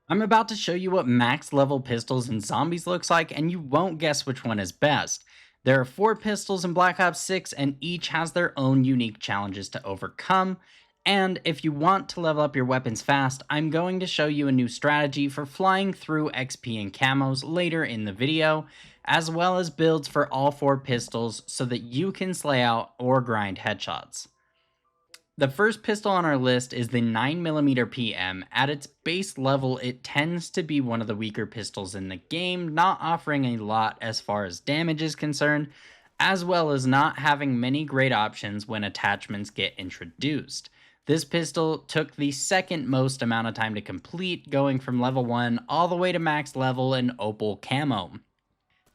I'm about to show you what max level pistols and zombies looks like, and you won't guess which one is best. There are 4 pistols in Black Ops 6, and each has their own unique challenges to overcome. And if you want to level up your weapons fast, I'm going to show you a new strategy for flying through XP and camos later in the video, as well as builds for all 4 pistols so that you can slay out or grind headshots. The first pistol on our list is the 9mm PM. At its base level, it tends to be one of the weaker pistols in the game, not offering a lot as far as damage is concerned, as well as not having many great options when attachments get introduced. This pistol took the second most amount of time to complete, going from level 1 all the way to max level in Opal Camo.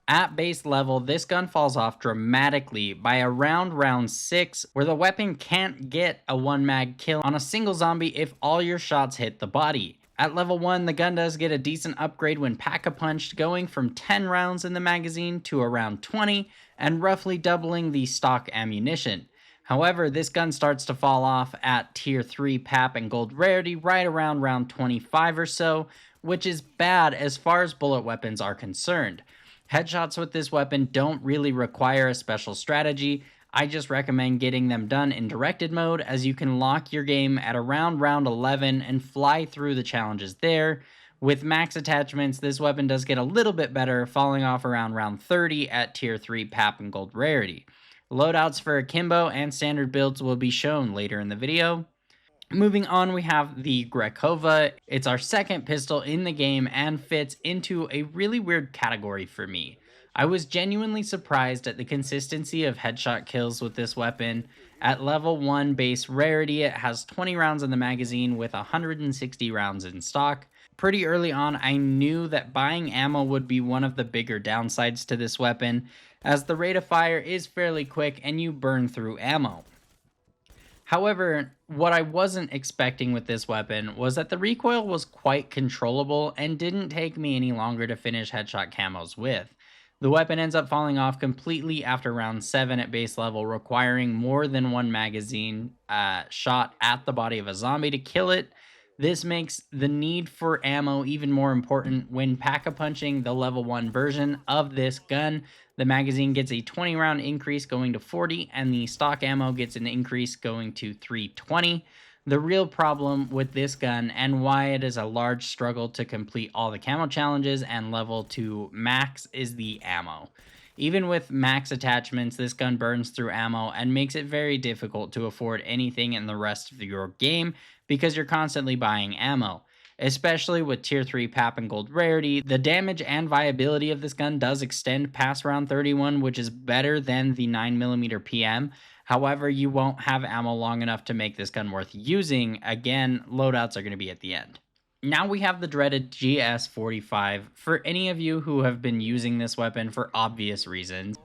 At base level, this gun falls off dramatically by around round 6, where the weapon can't get a 1 mag kill on a single zombie if all your shots hit the body. At level 1, the gun does get a decent upgrade when pack-a-punched, going from 10 rounds in the magazine to around 20, and roughly doubling the stock ammunition. However, this gun starts to fall off at tier 3 PAP and gold rarity right around round 25 or so, which is bad as far as bullet weapons are concerned. Headshots with this weapon don't really require a special strategy. I just recommend getting them done in directed mode, as you can lock your game at around round 11 and fly through the challenges there. With max attachments, this weapon does get a little bit better, falling off around round 30 at tier 3 PAP and gold rarity. Loadouts for akimbo and standard builds will be shown later in the video. Moving on, we have the Grekova. It's our second pistol in the game and fits into a really weird category for me. I was genuinely surprised at the consistency of headshot kills with this weapon. At level 1 base rarity, it has 20 rounds in the magazine with 160 rounds in stock. Pretty early on, I knew that buying ammo would be one of the bigger downsides to this weapon, as the rate of fire is fairly quick and you burn through ammo. However, what I wasn't expecting with this weapon was that the recoil was quite controllable and didn't take me any longer to finish headshot camos with. The weapon ends up falling off completely after round 7 at base level, requiring more than 1 magazine shot at the body of a zombie to kill it. This makes the need for ammo even more important when pack-a-punching the level 1 version of this gun. The magazine gets a 20 round increase going to 40, and the stock ammo gets an increase going to 320. The real problem with this gun, and why it is a large struggle to complete all the camo challenges and level to max, is the ammo. Even with max attachments, this gun burns through ammo and makes it very difficult to afford anything in the rest of your game because you're constantly buying ammo. Especially with tier 3 PAP and gold rarity, the damage and viability of this gun does extend past round 31, which is better than the 9mm PM. However, you won't have ammo long enough to make this gun worth using. Again, loadouts are going to be at the end. Now we have the dreaded GS45. For any of you who have been using this weapon for obvious reasons,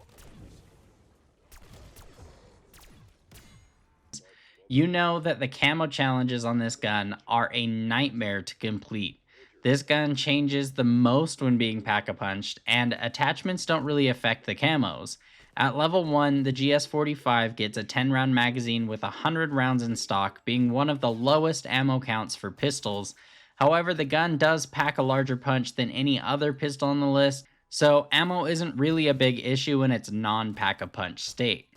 you know that the camo challenges on this gun are a nightmare to complete. This gun changes the most when being pack-a-punched, and attachments don't really affect the camos. At level 1, the GS45 gets a 10 round magazine with 100 rounds in stock, being one of the lowest ammo counts for pistols. However, the gun does pack a larger punch than any other pistol on the list, so ammo isn't really a big issue in its non-pack-a-punch state.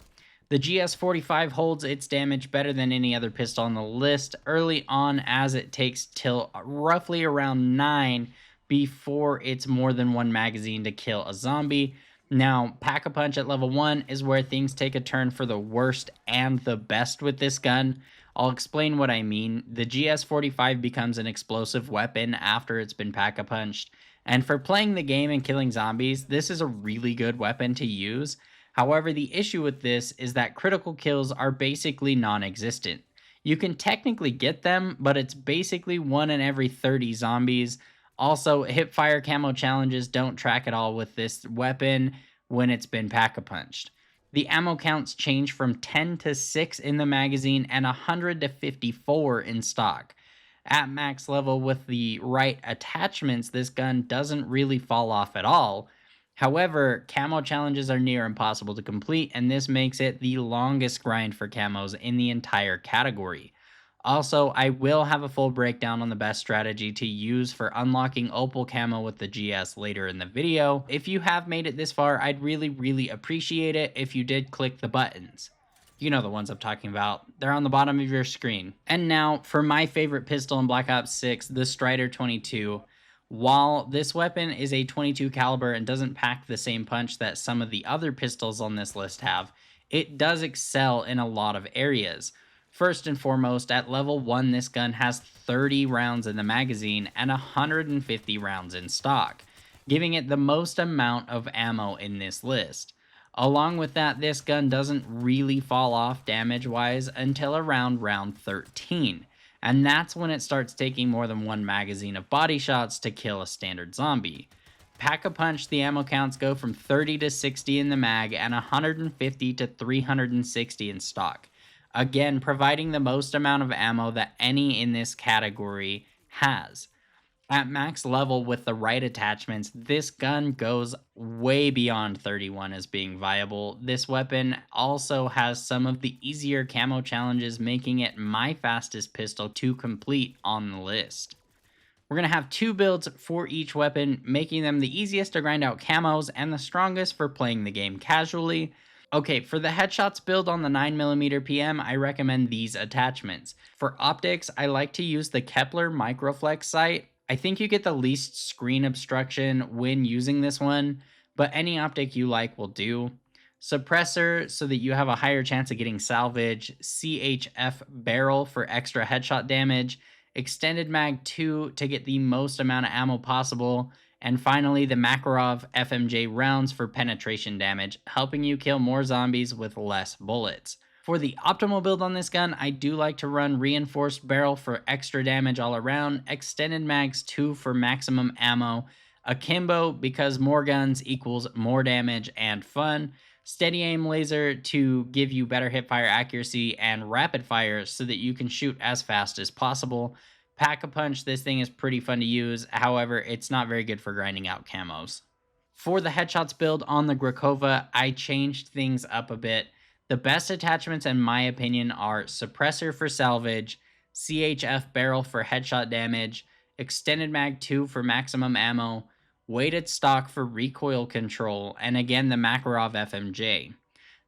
The GS45 holds its damage better than any other pistol on the list early on, as it takes till roughly around 9 before it's more than 1 magazine to kill a zombie. Now, Pack-a-Punch at level 1 is where things take a turn for the worst and the best with this gun. I'll explain what I mean. The GS45 becomes an explosive weapon after it's been Pack-a-Punched, and for playing the game and killing zombies, this is a really good weapon to use. However, the issue with this is that critical kills are basically non-existent. You can technically get them, but it's basically 1 in every 30 zombies. Also, hipfire camo challenges don't track at all with this weapon when it's been pack-a-punched. The ammo counts change from 10 to 6 in the magazine and 100 to 54 in stock. At max level with the right attachments, this gun doesn't really fall off at all. However, camo challenges are near impossible to complete, and this makes it the longest grind for camos in the entire category. Also, I will have a full breakdown on the best strategy to use for unlocking Opal Camo with the GS later in the video. If you have made it this far, I'd really appreciate it if you did click the buttons. You know the ones I'm talking about. They're on the bottom of your screen. And now for my favorite pistol in Black Ops 6, the Stryder 22. While this weapon is a 22 caliber and doesn't pack the same punch that some of the other pistols on this list have, it does excel in a lot of areas. First and foremost, at level 1, this gun has 30 rounds in the magazine and 150 rounds in stock, giving it the most amount of ammo in this list. Along with that, this gun doesn't really fall off damage-wise until around round 13, and that's when it starts taking more than one magazine of body shots to kill a standard zombie. Pack-a-Punch, the ammo counts go from 30 to 60 in the mag and 150 to 360 in stock. Again, providing the most amount of ammo that any in this category has. At max level with the right attachments, this gun goes way beyond 31 as being viable. This weapon also has some of the easier camo challenges, making it my fastest pistol to complete on the list. We're going to have 2 builds for each weapon, making them the easiest to grind out camos and the strongest for playing the game casually. Okay, for the headshots build on the 9mm PM, I recommend these attachments. For optics, I like to use the Kepler Microflex sight. I think you get the least screen obstruction when using this one, but any optic you like will do. Suppressor, so that you have a higher chance of getting salvage. CHF barrel for extra headshot damage. Extended mag 2 to get the most amount of ammo possible. And finally, the Makarov FMJ rounds for penetration damage, helping you kill more zombies with less bullets. For the optimal build on this gun, I do like to run Reinforced Barrel for extra damage all around, Extended Mags 2 for maximum ammo, Akimbo because more guns equals more damage and fun, Steady Aim Laser to give you better hipfire accuracy, and Rapid Fire so that you can shoot as fast as possible. Pack-a-Punch, this thing is pretty fun to use, however, it's not very good for grinding out camos. For the headshots build on the Grekova, I changed things up a bit. The best attachments in my opinion are Suppressor for salvage, CHF barrel for headshot damage, Extended Mag 2 for maximum ammo, Weighted Stock for recoil control, and again the Makarov FMJ.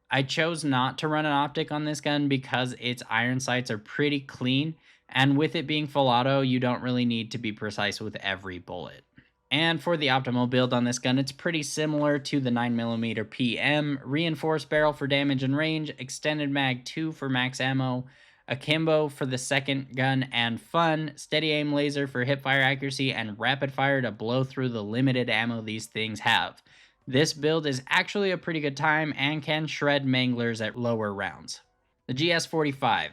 I chose not to run an optic on this gun because its iron sights are pretty clean, and with it being full auto, you don't really need to be precise with every bullet. And for the optimal build on this gun, it's pretty similar to the 9mm PM, Reinforced Barrel for damage and range, Extended Mag 2 for max ammo, Akimbo for the second gun and fun, Steady Aim Laser for hipfire accuracy, and Rapid Fire to blow through the limited ammo these things have. This build is actually a pretty good time and can shred manglers at lower rounds. The GS45.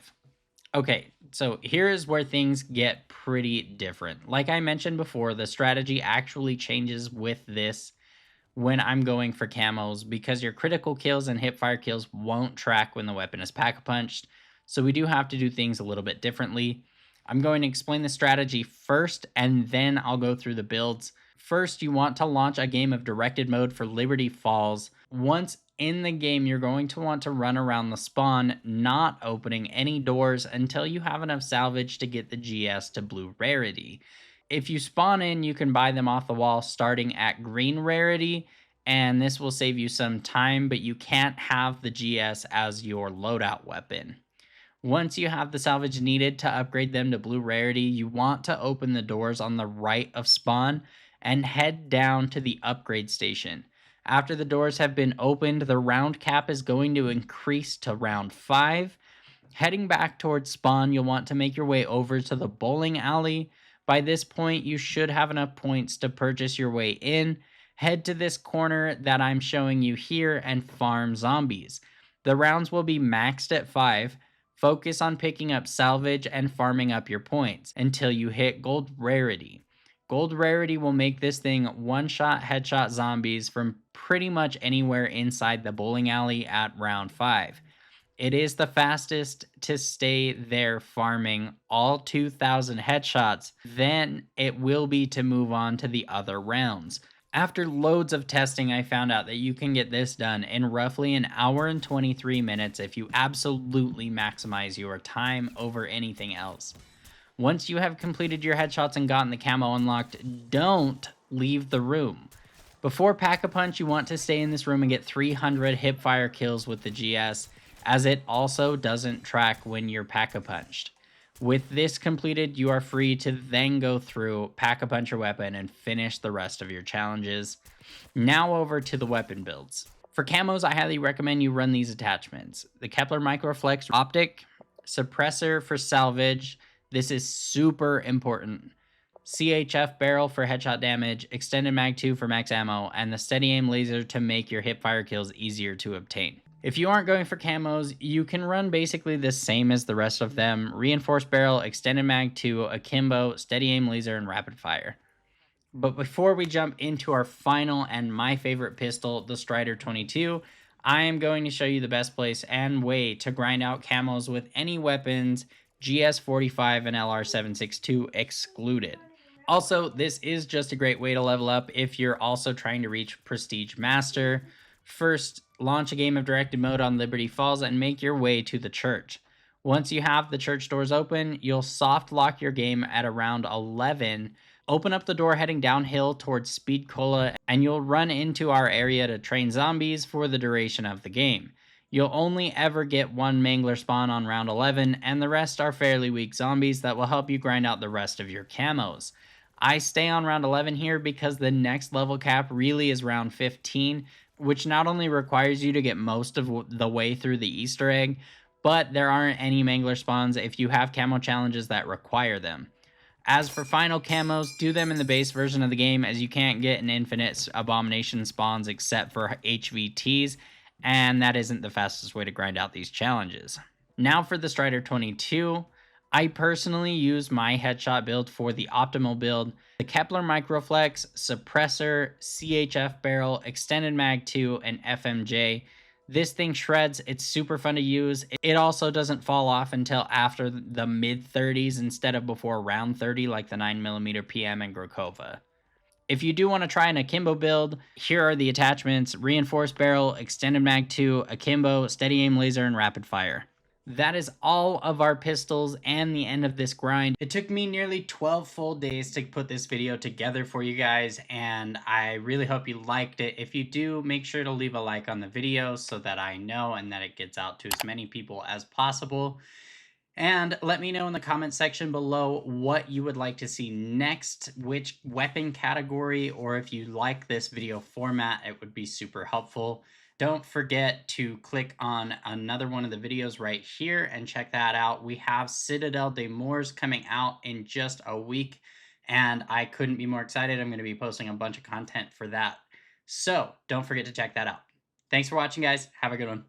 Okay, so here is where things get pretty different. Like I mentioned before, the strategy actually changes with this when I'm going for camos because your critical kills and hipfire kills won't track when the weapon is pack-a-punched, so we do have to do things a little bit differently. I'm going to explain the strategy first, and then I'll go through the builds. First, you want to launch a game of directed mode for Liberty Falls. Once in the game, you're going to want to run around the spawn, not opening any doors until you have enough salvage to get the GS to blue rarity. If you spawn in, you can buy them off the wall starting at green rarity, and this will save you some time, but you can't have the GS as your loadout weapon. Once you have the salvage needed to upgrade them to blue rarity, you want to open the doors on the right of spawn and head down to the upgrade station. After the doors have been opened, the round cap is going to increase to round 5. Heading back towards spawn, you'll want to make your way over to the bowling alley. By this point, you should have enough points to purchase your way in. Head to this corner that I'm showing you here and farm zombies. The rounds will be maxed at 5. Focus on picking up salvage and farming up your points until you hit gold rarity. Gold rarity will make this thing one-shot headshot zombies from pretty much anywhere inside the bowling alley at round 5. It is the fastest to stay there farming all 2,000 headshots, then it will be to move on to the other rounds. After loads of testing, I found out that you can get this done in roughly an hour and 23 minutes if you absolutely maximize your time over anything else. Once you have completed your headshots and gotten the camo unlocked, don't leave the room. Before Pack-a-Punch, you want to stay in this room and get 300 hipfire kills with the GS, as it also doesn't track when you're Pack-a-Punched. With this completed, you are free to then go through, Pack-a-Punch your weapon, and finish the rest of your challenges. Now over to the weapon builds. For camos, I highly recommend you run these attachments. The Kepler Microflex Optic, Suppressor for salvage. This is super important. CHF barrel for headshot damage, extended mag 2 for max ammo, and the steady aim laser to make your hip fire kills easier to obtain. If you aren't going for camos, you can run basically the same as the rest of them: reinforced barrel, extended mag 2, akimbo, steady aim laser, and rapid fire. But before we jump into our final and my favorite pistol, the Stryder 22, I am going to show you the best place and way to grind out camos with any weapons, GS45 and LR762 excluded. Also, this is just a great way to level up if you're also trying to reach Prestige Master. First, launch a game of directed mode on Liberty Falls and make your way to the church. Once you have the church doors open, you'll soft lock your game at around 11. Open up the door heading downhill towards Speed Cola, and you'll run into our area to train zombies for the duration of the game. You'll only ever get one mangler spawn on round 11, and the rest are fairly weak zombies that will help you grind out the rest of your camos. I stay on round 11 here because the next level cap really is round 15, which not only requires you to get most of the way through the Easter egg, but there aren't any mangler spawns if you have camo challenges that require them. As for final camos, do them in the base version of the game, as you can't get an infinite abomination spawns except for HVTs, and that isn't the fastest way to grind out these challenges. Now for the Stryder 22. I personally use my headshot build for the optimal build: the Kepler Microflex, Suppressor, CHF barrel, extended mag 2, and FMJ. This thing shreds. It's super fun to use. It also doesn't fall off until after the mid 30s instead of before round 30 like the 9mm PM and Grekova. If you do want to try an akimbo build, here are the attachments: reinforced barrel, extended mag 2, akimbo, steady aim laser, and rapid fire. That is all of our pistols and the end of this grind. It took me nearly 12 full days to put this video together for you guys, and I really hope you liked it. If you do, make sure to leave a like on the video so that I know and that it gets out to as many people as possible. And let me know in the comment section below what you would like to see next, which weapon category, or if you like this video format, it would be super helpful. Don't forget to click on another one of the videos right here and check that out. We have Citadel de Moors coming out in just a week, and I couldn't be more excited. I'm going to be posting a bunch of content for that. So don't forget to check that out. Thanks for watching, guys. Have a good one.